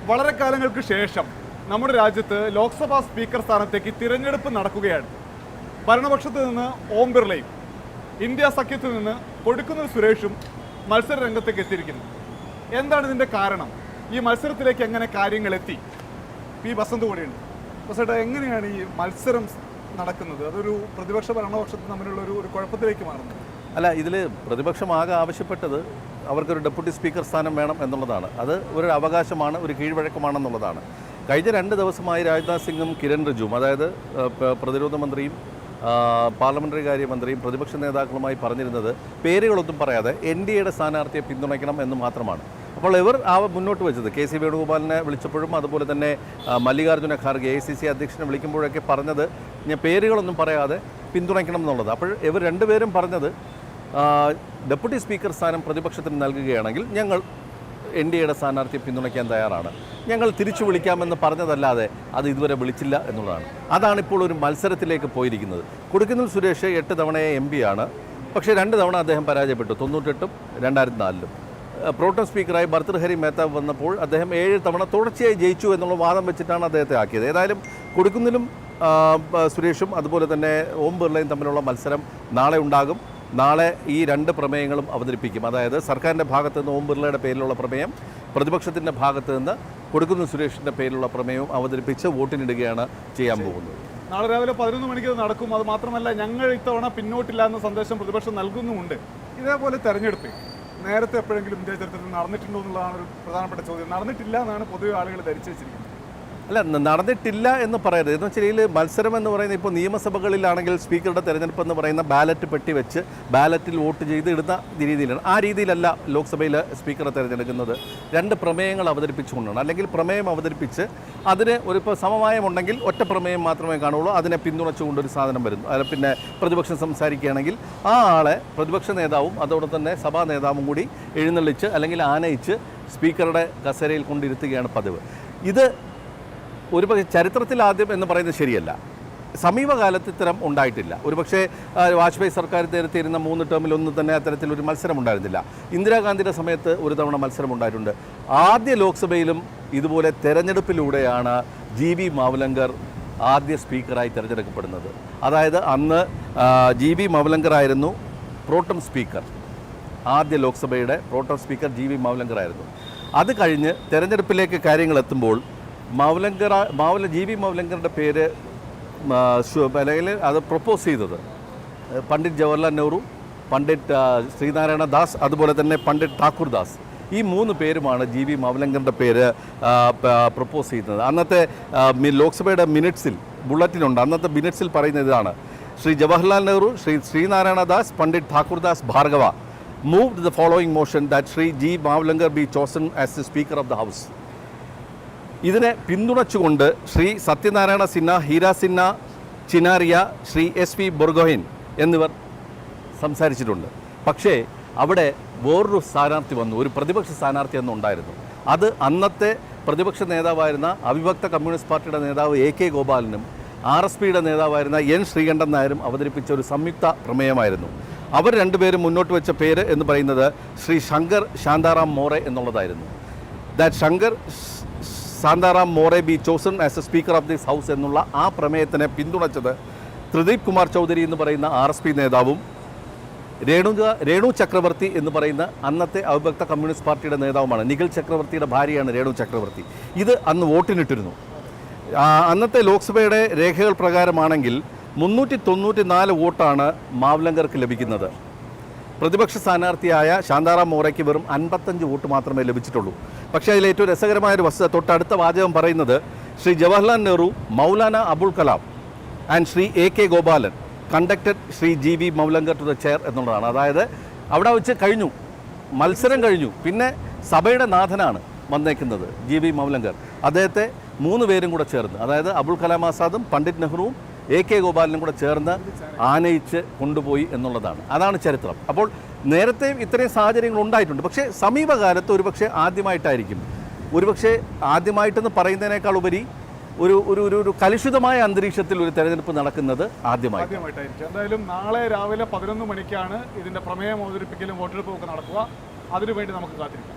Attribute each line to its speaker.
Speaker 1: വളരെ കാലങ്ങൾക്ക് ശേഷം നമ്മുടെ രാജ്യത്ത് ലോക്സഭാ സ്പീക്കർ സ്ഥാനത്തേക്ക് തിരഞ്ഞെടുപ്പ് നടക്കുകയാണ്. ഭരണപക്ഷത്ത് നിന്ന് ഓം ബിർളയും ഇന്ത്യ സഖ്യത്തിൽ നിന്ന് കൊടിക്കുന്നിൽ സുരേഷും മത്സര രംഗത്തേക്ക് എത്തിയിരിക്കുന്നു. എന്താണ് ഇതിൻ്റെ കാരണം? ഈ മത്സരത്തിലേക്ക് എങ്ങനെ കാര്യങ്ങൾ എത്തി? പി ബസന്ത് കൂടെയുണ്ട്. ബസേട്ടാ, എങ്ങനെയാണ് ഈ മത്സരം നടക്കുന്നത്? അതൊരു പ്രതിപക്ഷ ഭരണപക്ഷത്ത് തമ്മിലുള്ള ഒരു കുഴപ്പത്തിലേക്ക് മാറുന്നത്?
Speaker 2: അല്ല, ഇതിൽ പ്രതിപക്ഷമാകെ ആവശ്യപ്പെട്ടത് അവർക്കൊരു ഡെപ്യൂട്ടി സ്പീക്കർ സ്ഥാനം വേണം എന്നുള്ളതാണ്. അത് ഒരു അവകാശമാണ്, ഒരു കീഴ്വഴക്കമാണെന്നുള്ളതാണ്. കഴിഞ്ഞ 2 ദിവസമായി രാജ്നാഥ് സിംഗും കിരൺ റിജുവും, അതായത് പ്രതിരോധ മന്ത്രിയും പാർലമെൻ്ററി കാര്യമന്ത്രിയും പ്രതിപക്ഷ നേതാക്കളുമായി പറഞ്ഞിരുന്നത് പേരുകളൊന്നും പറയാതെ NDAയുടെ സ്ഥാനാർത്ഥിയെ പിന്തുണയ്ക്കണം എന്ന് മാത്രമാണ്. അപ്പോൾ ഇവർ മുന്നോട്ട് വെച്ചത് KC വേണുഗോപാലിനെ വിളിച്ചപ്പോഴും അതുപോലെ തന്നെ മല്ലികാർജ്ജുന ഖാർഗെ AICC അധ്യക്ഷനെ വിളിക്കുമ്പോഴൊക്കെ പറഞ്ഞത് ഞാൻ പേരുകളൊന്നും പറയാതെ പിന്തുണയ്ക്കണം എന്നുള്ളത്. അപ്പോൾ ഇവർ രണ്ടുപേരും പറഞ്ഞത് ഡെപ്യൂട്ടി സ്പീക്കർ സ്ഥാനം പ്രതിപക്ഷത്തിന് നൽകുകയാണെങ്കിൽ ഞങ്ങൾ NDAയുടെ സ്ഥാനാർത്ഥിയെ പിന്തുണയ്ക്കാൻ തയ്യാറാണ്, ഞങ്ങൾ തിരിച്ചു വിളിക്കാമെന്ന് പറഞ്ഞതല്ലാതെ അത് ഇതുവരെ വിളിച്ചില്ല എന്നുള്ളതാണ്. അതാണിപ്പോൾ ഒരു മത്സരത്തിലേക്ക് പോയിരിക്കുന്നത്. കൊടിക്കുന്നിൽ സുരേഷ് 8 തവണ MP ആണ്. പക്ഷേ 2 തവണ അദ്ദേഹം പരാജയപ്പെട്ടു, 98ഉം 2004ലും. പ്രോട്ടം സ്പീക്കറായി ഭർതൃഹരി മേത്താവ് വന്നപ്പോൾ അദ്ദേഹം 7 തവണ തുടർച്ചയായി ജയിച്ചു എന്നുള്ള വാദം വെച്ചിട്ടാണ് അദ്ദേഹത്തെ ആക്കിയത്. ഏതായാലും കൊടിക്കുന്നിലും സുരേഷും അതുപോലെ തന്നെ ഓം ബിർളയും തമ്മിലുള്ള മത്സരം നാളെ ഉണ്ടാകും. നാളെ ഈ 2 പ്രമേയങ്ങളും അവതരിപ്പിക്കും. അതായത് സർക്കാരിൻ്റെ ഭാഗത്ത് നിന്ന് ഓം ബിർളയുടെ പേരിലുള്ള പ്രമേയം, പ്രതിപക്ഷത്തിൻ്റെ ഭാഗത്ത് നിന്ന് കൊടിക്കുന്നിൽ സുരേഷിൻ്റെ പേരിലുള്ള പ്രമേയവും അവതരിപ്പിച്ച് വോട്ടിനിടുകയാണ് ചെയ്യാൻ പോകുന്നത്.
Speaker 1: നാളെ രാവിലെ 11 മണിക്ക് നടക്കും. അത് മാത്രമല്ല, ഞങ്ങൾ ഇത്തവണ പിന്നോട്ടില്ല എന്ന സന്ദേശം പ്രതിപക്ഷം നൽകുന്നുമുണ്ട്. ഇതേപോലെ തെരഞ്ഞെടുപ്പ് നേരത്തെ എപ്പോഴെങ്കിലും ഇന്ത്യ ചരിത്രത്തിൽ നടന്നിട്ടുണ്ടോ എന്നുള്ളതാണ് ഒരു പ്രധാനപ്പെട്ട ചോദ്യം. നടന്നിട്ടില്ല എന്നാണ് പൊതുവെ ആളുകൾ ധരിച്ചു വെച്ചിരിക്കുന്നത്.
Speaker 2: അല്ല, നടന്നിട്ടില്ല എന്ന് പറയരുത്. എന്ന് വെച്ചാൽ മത്സരം എന്ന് പറയുന്നത് ഇപ്പോൾ നിയമസഭകളിലാണെങ്കിൽ സ്പീക്കറുടെ തെരഞ്ഞെടുപ്പ് എന്ന് പറയുന്ന ബാലറ്റ് പെട്ടി വെച്ച് ബാലറ്റിൽ വോട്ട് ചെയ്ത് ഇടുന്ന രീതിയിലാണ്. ആ രീതിയിലല്ല ലോക്സഭയിൽ സ്പീക്കറെ തിരഞ്ഞെടുക്കുന്നത്. 2 പ്രമേയങ്ങൾ അവതരിപ്പിച്ചുകൊണ്ടാണ്. അല്ലെങ്കിൽ പ്രമേയം അവതരിപ്പിച്ച് അതിന് ഇപ്പോൾ സമവായമുണ്ടെങ്കിൽ ഒറ്റ പ്രമേയം മാത്രമേ കാണുള്ളൂ. അതിനെ പിന്തുണച്ചുകൊണ്ടൊരു സാധനം വരുന്നു. അതിൽ പിന്നെ പ്രതിപക്ഷം സംസാരിക്കുകയാണെങ്കിൽ ആ ആളെ പ്രതിപക്ഷ നേതാവും അതോടെ തന്നെ സഭാ നേതാവും കൂടി എഴുന്നള്ളിച്ച് അല്ലെങ്കിൽ ആനയിച്ച് സ്പീക്കറുടെ കസേരയിൽ കൊണ്ടിരുത്തുകയാണ് പതിവ്. ഇത് ഒരുപക്ഷെ ചരിത്രത്തിൽ ആദ്യം എന്ന് പറയുന്നത് ശരിയല്ല. സമീപകാലത്ത് ഇത്തരം ഉണ്ടായിട്ടില്ല. ഒരുപക്ഷെ വാജ്പേയി സർക്കാർ നേരത്തിയിരുന്ന 3 ടേമിലൊന്നും തന്നെ അത്തരത്തിലൊരു മത്സരം ഉണ്ടായിരുന്നില്ല. ഇന്ദിരാഗാന്ധിയുടെ സമയത്ത് ഒരു തവണ മത്സരം ഉണ്ടായിട്ടുണ്ട്. ആദ്യ ലോക്സഭയിലും ഇതുപോലെ തെരഞ്ഞെടുപ്പിലൂടെയാണ് GB മാവ്ലങ്കർ ആദ്യ സ്പീക്കറായി തിരഞ്ഞെടുക്കപ്പെടുന്നത്. അതായത് അന്ന് GB മാവ്ലങ്കർ ആയിരുന്നു പ്രോട്ടം സ്പീക്കർ. ആദ്യ ലോക്സഭയുടെ പ്രോട്ടം സ്പീക്കർ GB മാവ്ലങ്കർ ആയിരുന്നു. അത് കഴിഞ്ഞ് തെരഞ്ഞെടുപ്പിലേക്ക് കാര്യങ്ങൾ എത്തുമ്പോൾ GB മാവ്ലങ്കറുടെ പേര് അല്ലെങ്കിൽ അത് പ്രൊപ്പോസ് ചെയ്തത് പണ്ഡിറ്റ് ജവഹർലാൽ നെഹ്റു, പണ്ഡിറ്റ് ശ്രീനാരായണ ദാസ്, അതുപോലെ തന്നെ പണ്ഡിറ്റ് ഠാക്കൂർ ദാസ്. ഈ 3 പേരുമാണ് GB മാവ്ലങ്കറുടെ പേര് പ്രൊപ്പോസ് ചെയ്യുന്നത്. അന്നത്തെ ലോക്സഭയുടെ മിനിറ്റ്സിൽ ബുള്ളറ്റിനുണ്ട്. അന്നത്തെ മിനിറ്റ്സിൽ പറയുന്ന ഇതാണ്: Shri Jawaharlal Nehru, Shri Sreenarayana Das, Pandit Thakur Das Bhargava moved the following motion that Shri G. Mavlankar be chosen as the Speaker of the House. ഇതിനെ പിന്തുണച്ചുകൊണ്ട് ശ്രീ സത്യനാരായണ സിൻഹ, ഹീര സിൻഹ ചിനാരിയ, ശ്രീ SP ബൊർഗോഹൈൻ എന്നിവർ സംസാരിച്ചിട്ടുണ്ട്. പക്ഷേ അവിടെ വേറൊരു സ്ഥാനാർത്ഥി വന്നു, ഒരു പ്രതിപക്ഷ സ്ഥാനാർത്ഥി എന്നുണ്ടായിരുന്നു. അത് അന്നത്തെ പ്രതിപക്ഷ നേതാവായിരുന്ന അവിഭക്ത കമ്മ്യൂണിസ്റ്റ് പാർട്ടിയുടെ നേതാവ് AK ഗോപാലനും RSPയുടെ നേതാവായിരുന്ന N ശ്രീകണ്ഠൻ നായരും അവതരിപ്പിച്ച ഒരു സംയുക്ത പ്രമേയമായിരുന്നു. അവർ 2 പേരും മുന്നോട്ട് വെച്ച പേര് എന്ന് പറയുന്നത് ശ്രീ ശങ്കർ ശാന്താറാം മോറെ എന്നുള്ളതായിരുന്നു. That Shankar Shantaram More B chosen as A speaker of this house എന്നുള്ള ആ പ്രമേയത്തിനെ പിന്തുണച്ചത് ത്രിദീപ് കുമാർ ചൗധരി എന്ന് പറയുന്ന RSP നേതാവും രേണു ചക്രവർത്തി എന്ന് പറയുന്ന അന്നത്തെ അവിഭക്ത കമ്മ്യൂണിസ്റ്റ് പാർട്ടിയുടെ നേതാവുമാണ്. നിഖിൽ ചക്രവർത്തിയുടെ ഭാര്യയാണ് രേണു ചക്രവർത്തി. ഇത് അന്ന് വോട്ടിനിട്ടിരുന്നു. അന്നത്തെ ലോക്സഭയുടെ രേഖകൾ പ്രകാരമാണെങ്കിൽ 394 വോട്ടാണ് മാവ്ലങ്കർക്ക് ലഭിക്കുന്നത്. പ്രതിപക്ഷ സ്ഥാനാർത്ഥിയായ ശാന്താറാം മോറയ്ക്ക് വെറും 55 വോട്ട് മാത്രമേ ലഭിച്ചിട്ടുള്ളൂ. പക്ഷേ അതിൽ ഏറ്റവും രസകരമായൊരു വസ്തുത, തൊട്ടടുത്ത വാചകം പറയുന്നത് Shri Jawaharlal Nehru, Maulana Abul Kalam and Shri AK Gopalan conducted Shri GB Mavalankar to the chair എന്നുള്ളതാണ്. അതായത് അവിടെ വെച്ച് കഴിഞ്ഞു, മത്സരം കഴിഞ്ഞു. പിന്നെ സഭയുടെ നാഥനാണ് വന്നേക്കുന്നത് GB മാവ്ലങ്കർ. അദ്ദേഹത്തെ 3 പേരും കൂടെ ചേർന്ന്, അതായത് അബുൽ കലാം ആസാദും പണ്ഡിറ്റ് നെഹ്റുവും AK ഗോപാലനും കൂടെ ചേർന്ന് ആനയിച്ച് കൊണ്ടുപോയി എന്നുള്ളതാണ്. അതാണ് ചരിത്രം. അപ്പോൾ നേരത്തെയും ഇത്രയും സാഹചര്യങ്ങൾ ഉണ്ടായിട്ടുണ്ട്. പക്ഷേ സമീപകാലത്ത് ഒരുപക്ഷെ ആദ്യമായിട്ടെന്ന് പറയുന്നതിനേക്കാൾ ഉപരി ഒരു കലുഷിതമായ അന്തരീക്ഷത്തിൽ ഒരു തെരഞ്ഞെടുപ്പ് നടക്കുന്നത് ആദ്യമായിട്ടായിരിക്കും.
Speaker 1: എന്തായാലും നാളെ രാവിലെ 11 മണിക്കാണ് ഇതിൻ്റെ പ്രമേയം അവതരിപ്പിക്കലും വോട്ടെടുപ്പും ഒക്കെ നടക്കുക. അതിനുവേണ്ടി നമുക്ക് കാത്തിരിക്കാം.